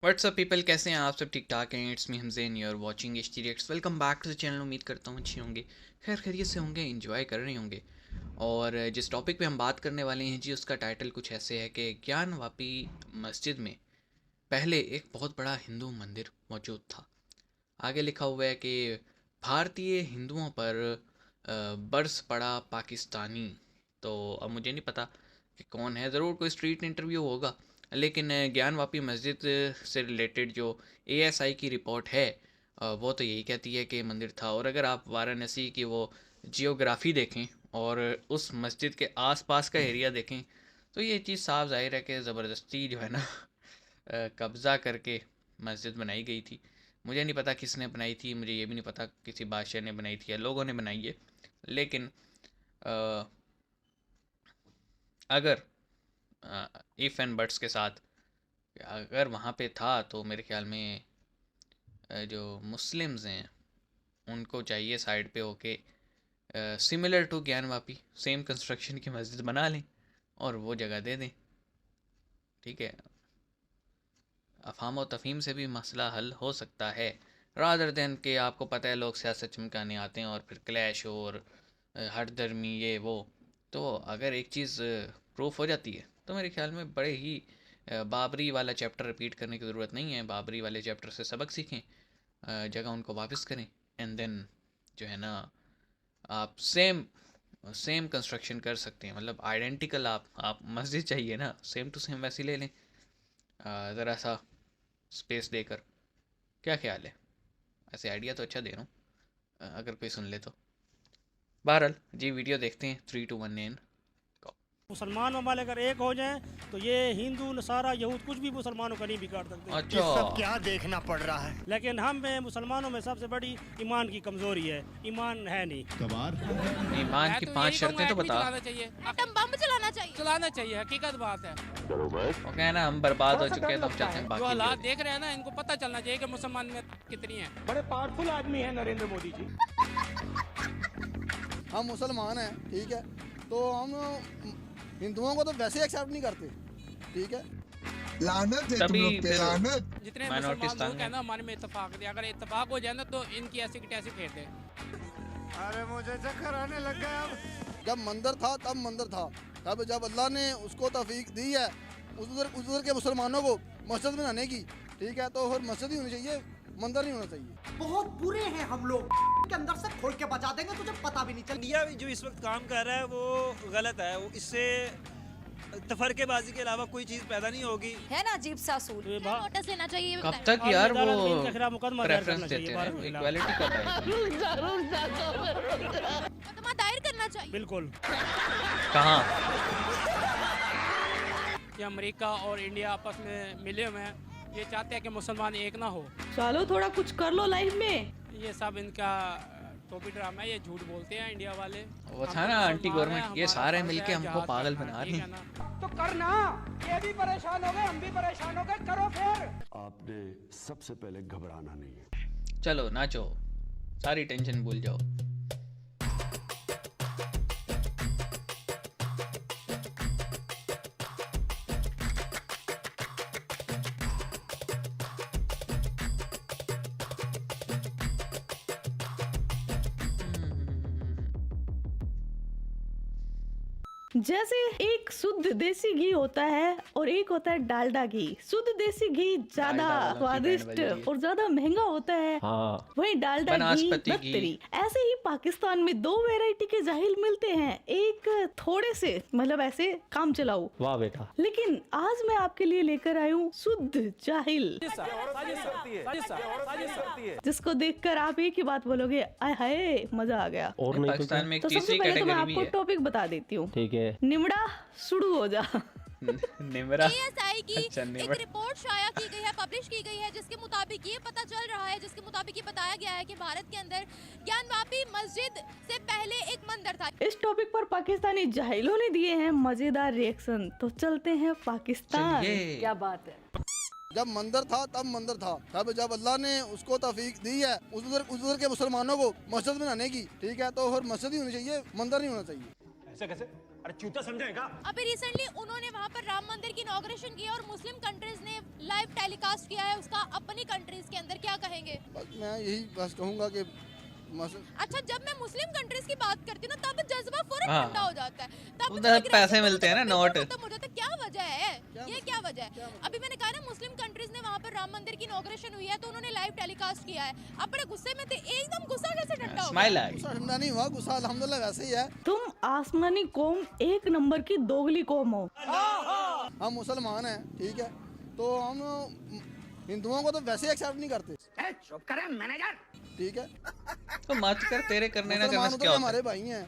WhatsApp people, कैसे हैं आप सब? ठीक ठाक हैं। It's me Hamzain, you are watching HT reacts. Welcome back to the channel. उम्मीद करता हूँ अच्छे होंगे, खैर खैरियत से होंगे, एंजॉय कर रहे होंगे। और जिस टॉपिक पे हम बात करने वाले हैं जी, उसका टाइटल कुछ ऐसे है कि ज्ञानवापी मस्जिद में पहले एक बहुत बड़ा हिंदू मंदिर मौजूद था। आगे लिखा हुआ है कि भारतीय हिंदुओं पर बरस पड़ा पाकिस्तानी। तो अब मुझे नहीं पता कि कौन है, ज़रूर कोई स्ट्रीट इंटरव्यू होगा। लेकिन ज्ञानवापी मस्जिद से रिलेटेड जो एएसआई की रिपोर्ट है, वो तो यही कहती है कि मंदिर था। और अगर आप वाराणसी की वो जियोग्राफी देखें और उस मस्जिद के आसपास का एरिया देखें, तो ये चीज़ साफ जाहिर है कि ज़बरदस्ती जो है ना कब्ज़ा करके मस्जिद बनाई गई थी। मुझे नहीं पता किसने बनाई थी, मुझे ये भी नहीं पता किसी बादशाह ने बनाई थी या लोगों ने बनाई है। लेकिन अगर इफ़ एंड बट्स के साथ अगर वहाँ पे था, तो मेरे ख्याल में जो मुस्लिम्स हैं उनको चाहिए साइड पे होके similar to Gyanvapi same construction की मस्जिद बना लें और वो जगह दे दें। ठीक है, अफहाम और तफहीम से भी मसला हल हो सकता है, रादर दैन कि आपको पता है लोग सियासत चमकाने आते हैं और फिर क्लैश और हर दरमी ये वो। तो अगर एक चीज़ प्रूफ हो जाती है तो मेरे ख्याल में बड़े ही बाबरी वाला चैप्टर रिपीट करने की ज़रूरत नहीं है। बाबरी वाले चैप्टर से सबक सीखें, जगह उनको वापस करें, एंड देन जो है ना आप सेम कंस्ट्रक्शन कर सकते हैं। मतलब आइडेंटिकल आप मस्जिद चाहिए ना, सेम टू सेम वैसी ले लें, ज़रा सा स्पेस देकर। क्या ख्याल है? ऐसे आइडिया तो अच्छा दे रहा हूँ, अगर कोई सुन ले तो। बहरहाल जी, वीडियो देखते हैं। 3 2 1 एंड मुसलमान ममालिक अगर एक हो जाएं तो ये हिंदू नसारा यहूद कुछ भी मुसलमानों का नहीं बिगाड़ सकते। अच्छा, ये सब क्या देखना पड़ रहा है? लेकिन हम में मुसलमानों में सबसे बड़ी ईमान की कमजोरी है, ईमान है नहीं। ईमान की 5 शर्तें तो बता। एटम बम चलाना चाहिए, हकीकत बात है। वो कहना ना हम बर्बाद हो चुके हैं तो हम चाहते हैं जो बाकी हालात देख रहे हैं ना, इनको पता चलना चाहिए कि मुसलमान में कितनी है। बड़े पावरफुल आदमी है नरेंद्र मोदी जी। हम मुसलमान हैं, ठीक है, तो हम हिंदुओं को तो वैसे एक्सेप्ट नहीं करते, ठीक है। लानत है तुम लोग पे, लानत। जितने माइनॉरिटी मुसलमान लोग स्थान हैं ना, हमारे में इत्तेफाक थे। अगर इत्तेफाक हो जाए ना तो इनकी ऐसी की तैसी फेर दे। अरे मुझे चक्कर आने लग गया अब। जब मंदिर था तब मंदिर था, तब जब अल्लाह ने उसको तौफीक दी है उधर के मुसलमानों को मस्जिद बनाने की, ठीक है, तो फिर मस्जिद ही होनी चाहिए, मंदिर नहीं होना चाहिए। बहुत बुरे हैं हम लोग, के अंदर से खोल के बचा देंगे, तुझे पता भी नहीं चल। इंडिया जो इस वक्त काम कर रहा है वो गलत है। वो इससे तफरकेबाजी के अलावा कोई चीज पैदा नहीं होगी। है ना अजीब सा असूल, नोटिस लेना चाहिए। कब तक यार वो मुकदमा प्रेफरेंस देते हैं, इक्वालिटी का मुकदमा दायर करना चाहिए। बिल्कुल। कहाँ? कि अमेरिका और इंडिया आपस में मिले हुए हैं, ये चाहते हैं कि मुसलमान एक ना हो। चलो थोड़ा कुछ कर लो लाइफ में। ये सब इनका टोपी ड्रामा है, ये झूठ बोलते हैं इंडिया वाले। वो था ना एंटी गवर्नमेंट, ये सारे मिलके हमको पागल बना रहे हैं। तो करना, ये भी परेशान हो गए, हम भी परेशान हो गए, करो फिर। आपने सबसे पहले घबराना नहीं है। चलो नाचो, सारी टेंशन भूल जाओ। जैसे एक शुद्ध देसी घी होता है और एक होता है डालडा घी। शुद्ध देसी घी ज्यादा स्वादिष्ट और ज्यादा महंगा होता है, हाँ। वही डालडा घी बदतरी। ऐसे ही पाकिस्तान में 2 वैरायटी के जाहिल मिलते हैं, एक थोड़े से मतलब ऐसे काम चलाओ, वाह बेटा, लेकिन आज मैं आपके लिए लेकर आई हूँ शुद्ध जाहिल, जिसको देखकर आप एक ही बात बोलोगे, आय हाय मजा आ गया। और नहीं पाकिस्तान में एक तीसरी कैटेगरी भी है। आपको टॉपिक बता देती हूँ, ठीक है। निमड़ा शुरू हो जा। निमरा ASI की अच्छा, एक रिपोर्ट शाया की गई है, पब्लिश की गई है, जिसके मुताबिक ये पता चल रहा है, जिसके मुताबिक ये बताया गया है कि भारत के अंदर ज्ञानवापी मस्जिद से पहले एक मंदिर था। इस टॉपिक पर पाकिस्तानी जाहिलों ने दिए हैं मजेदार रिएक्शन, तो चलते हैं पाकिस्तान। क्या बात है। जब मंदिर था तब मंदिर था, तब जब अल्लाह ने उसको तौफीक दी है उधर के मुसलमानों को मस्जिद बनाने की, ठीक है, तो फिर मस्जिद ही होनी चाहिए, मंदिर नहीं होना चाहिए। ऐसे कैसे? अरे चूता समझेगा? अभी रिसेंटली उन्होंने वहां पर राम मंदिर की इनॉग्रेशन किया और मुस्लिम कंट्रीज ने लाइव टेलीकास्ट किया है उसका अपनी कंट्रीज के अंदर, क्या कहेंगे? मैं यही बस कहूँगा कि अच्छा, जब मैं मुस्लिम कंट्रीज की बात करती हूँ ना तब जज्बा फौरन हाँ। ठंडा हो जाता है, तब उधर पैसे मिलते हैं ना, नोट। खत्म हो जाता है। क्या वजह है? ये क्या वजह है? अभी मैंने कहा ना मुस्लिम कंट्रीज ने वहाँ पर राम मंदिर की इनॉग्रेशन हुई है तो उन्होंने लाइव टेलीकास्ट किया है। अब बड़े गुस्से में थे, एकदम गुस्सा कैसे ठंडा हो स्माइल गया? आ गई। गुस्सा ठंडा नहीं हुआ, गुस्सा अल्हम्दुलिल्लाह वैसे ही है। तुम आसमानी कौम एक नंबर की दोगली कौम हो। हम मुसलमान हैं, ठीक है, तो हम हिंदुओं को तो वैसे एक्सेप्ट नहीं करते। चुप करें मैनेजर। ठीक है, तो मत कर, तेरे करने ना करने मुसलमान से तो क्या होता हमारे है? भाई हैं,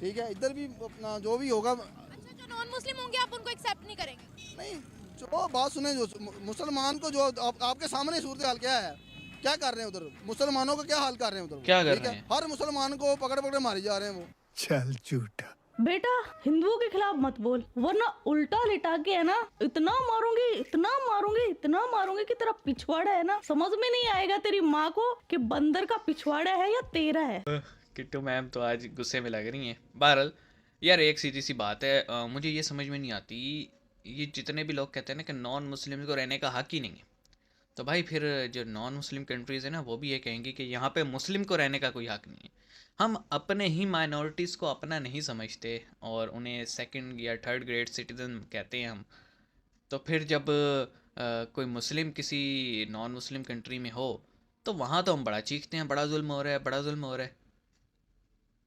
ठीक है, इधर भी अपना जो भी होगा। अच्छा, जो नॉन मुस्लिम होंगे आप उनको एक्सेप्ट नहीं करेंगे? नहीं, जो बात सुने, जो मुसलमान को जो आपके सामने सूरत हाल क्या है, क्या कर रहे हैं उधर, मुसलमानों का क्या हाल कर रहे हैं उधर, क्या कर ठीक रहे है, हैं? हर मुसलमान को पकड़ पकड़ मारे जा रहे हैं वो। चल झूठा। बेटा हिंदुओं के खिलाफ मत बोल, वरना उल्टा लिटा के है ना इतना मारूंगी, इतना मारूंगी, इतना मारूंगी कि तेरा पिछवाड़ा है ना समझ में नहीं आएगा तेरी माँ को कि बंदर का पिछवाड़ा है या तेरा है। किट्टू मैम तो आज गुस्से में लग रही हैं। बहरहाल यार, एक सीधी सी बात है, मुझे ये समझ में नहीं आती, ये जितने भी लोग कहते हैं ना कि नॉन मुस्लिम को रहने का हक ही नहीं है, तो भाई फिर जो नॉन मुस्लिम कंट्रीज़ है ना वो भी ये कहेंगी कि यहाँ पे मुस्लिम को रहने का कोई हक नहीं है। हम अपने ही माइनॉरिटीज़ को अपना नहीं समझते और उन्हें सेकंड या थर्ड ग्रेड सिटीज़न कहते हैं हम। तो फिर जब कोई मुस्लिम किसी नॉन मुस्लिम कंट्री में हो तो वहाँ तो हम बड़ा चीखते हैं, बड़ा जुल्म हो रहा है, बड़ा जुल्म हो रहा है।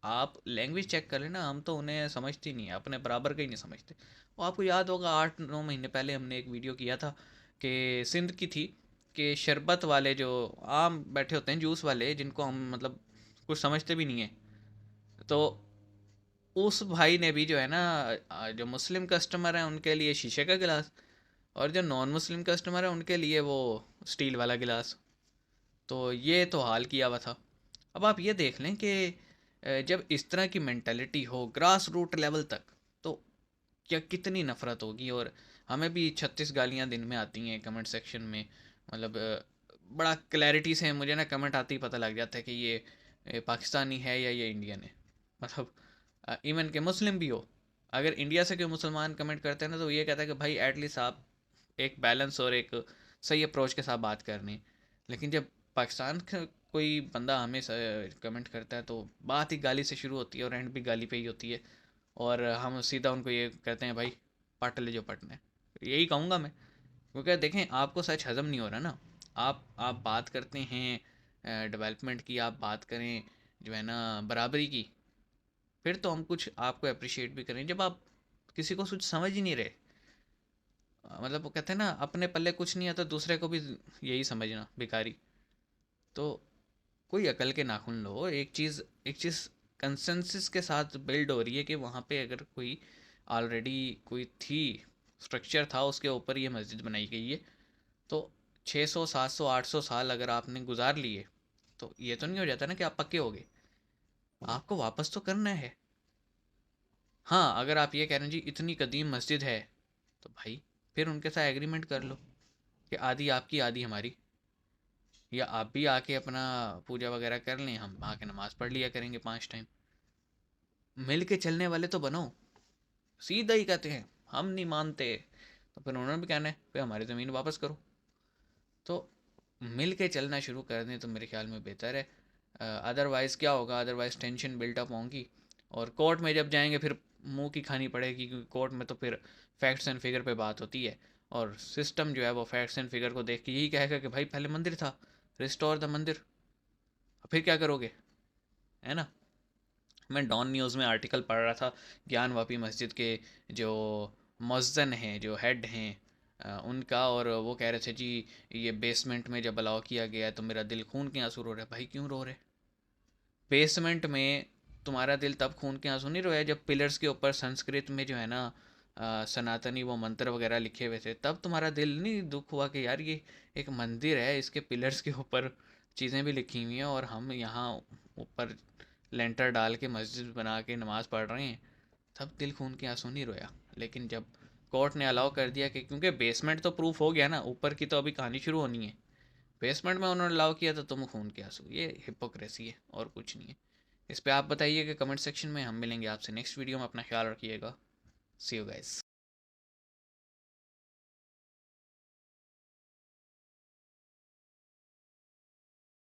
आप लैंग्वेज चेक कर लेना, हम तो उन्हें समझते ही नहीं है, अपने बराबर का ही नहीं समझते। और आपको याद होगा 8-9 महीने पहले हमने एक वीडियो किया था कि सिंध की थी कि शरबत वाले जो आम बैठे होते हैं, जूस वाले, जिनको हम मतलब कुछ समझते भी नहीं है, तो उस भाई ने भी जो है ना, जो मुस्लिम कस्टमर हैं उनके लिए शीशे का गिलास और जो नॉन मुस्लिम कस्टमर हैं उनके लिए वो स्टील वाला गिलास। तो ये तो हाल किया हुआ था। अब आप ये देख लें कि जब इस तरह की मेंटालिटी हो ग्रास रूट लेवल तक, तो क्या कितनी नफ़रत होगी। और हमें भी 36 गालियाँ दिन में आती हैं कमेंट सेक्शन में, मतलब बड़ा क्लैरिटी से मुझे ना कमेंट आते ही पता लग जाता है कि ये पाकिस्तानी है या ये इंडियन है। मतलब इवन के मुस्लिम भी हो, अगर इंडिया से कोई मुसलमान कमेंट करते हैं ना तो ये कहता है कि भाई एटलीस्ट आप एक बैलेंस और एक सही अप्रोच के साथ बात करनी। लेकिन जब पाकिस्तान का कोई बंदा हमें कमेंट करता है तो बात ही गाली से शुरू होती है और एंड भी गाली पे ही होती है, और हम सीधा उनको ये कहते हैं भाई पट ले जो पटना है। यही कहूँगा मैं, क्योंकि देखें आपको सच हज़म नहीं हो रहा ना, आप बात करते हैं डेवलपमेंट की, आप बात करें जो है ना बराबरी की, फिर तो हम कुछ आपको अप्रिशिएट भी करें। जब आप किसी को कुछ समझ ही नहीं रहे, मतलब वो कहते हैं ना अपने पल्ले कुछ नहीं आता दूसरे को भी यही समझना भिखारी, तो कोई अकल के नाखून लो। एक चीज़ कंसेंसस के साथ बिल्ड हो रही है कि वहाँ पे अगर कोई ऑलरेडी कोई थी स्ट्रक्चर था उसके ऊपर ये मस्जिद बनाई गई है, तो 600 700 800 साल अगर आपने गुजार लिए तो ये तो नहीं हो जाता ना कि आप पक्के हो गए, आपको वापस तो करना है। हाँ, अगर आप ये कह रहे हैं जी इतनी कदीम मस्जिद है तो भाई फिर उनके साथ एग्रीमेंट कर लो कि आधी आपकी आधी हमारी, या आप भी आके अपना पूजा वगैरह कर लें, हम आके नमाज़ पढ़ लिया करेंगे 5 टाइम। मिल के चलने वाले तो बनो। सीधा ही कहते हैं हम नहीं मानते, तो फिर उन्होंने भी कहना है फिर हमारी ज़मीन वापस करो। तो मिल के चलना शुरू कर दें तो मेरे ख्याल में बेहतर है। अदरवाइज़ क्या होगा, अदरवाइज़ टेंशन बिल्टअप होंगी और कोर्ट में जब जाएंगे फिर मुंह की खानी पड़ेगी, क्योंकि कोर्ट में तो फिर फैक्ट्स एंड फिगर पे बात होती है और सिस्टम जो है वो फैक्ट्स एंड फिगर को देख के यही कहेगा कि भाई पहले मंदिर था, रिस्टोर द मंदिर। फिर क्या करोगे, है ना। मैं डॉन न्यूज़ में आर्टिकल पढ़ रहा था, ज्ञानवापी मस्जिद के जो मुअज्जिन हैं, जो हेड हैं उनका, और वो कह रहे थे जी ये बेसमेंट में जब अलाउ किया गया है तो मेरा दिल खून के आंसू रो रहा है। भाई क्यों रो रहे? बेसमेंट में तुम्हारा दिल तब खून के आंसू नहीं रोया जब पिलर्स के ऊपर संस्कृत में जो है ना सनातनी वो मंत्र वगैरह लिखे हुए थे, तब तुम्हारा दिल नहीं दुख हुआ कि यार ये एक मंदिर है, इसके पिलर्स के ऊपर चीज़ें भी लिखी हुई हैं और हम यहाँ ऊपर लेंटर डाल के मस्जिद बना के नमाज़ पढ़ रहे हैं, तब दिल खून के आंसू नहीं रोया। लेकिन जब कोर्ट ने अलाउ कर दिया कि क्योंकि बेसमेंट तो प्रूफ हो गया ना, ऊपर की तो अभी कहानी शुरू होनी है, बेसमेंट में उन्होंने अलाउ किया तो तुम खून के आंसू, ये हिपोक्रेसी है और कुछ नहीं है। इस पे आप बताइए कि कमेंट सेक्शन में। हम मिलेंगे आपसे नेक्स्ट वीडियो में। अपना ख्याल रखिएगा। सी यू गाइस।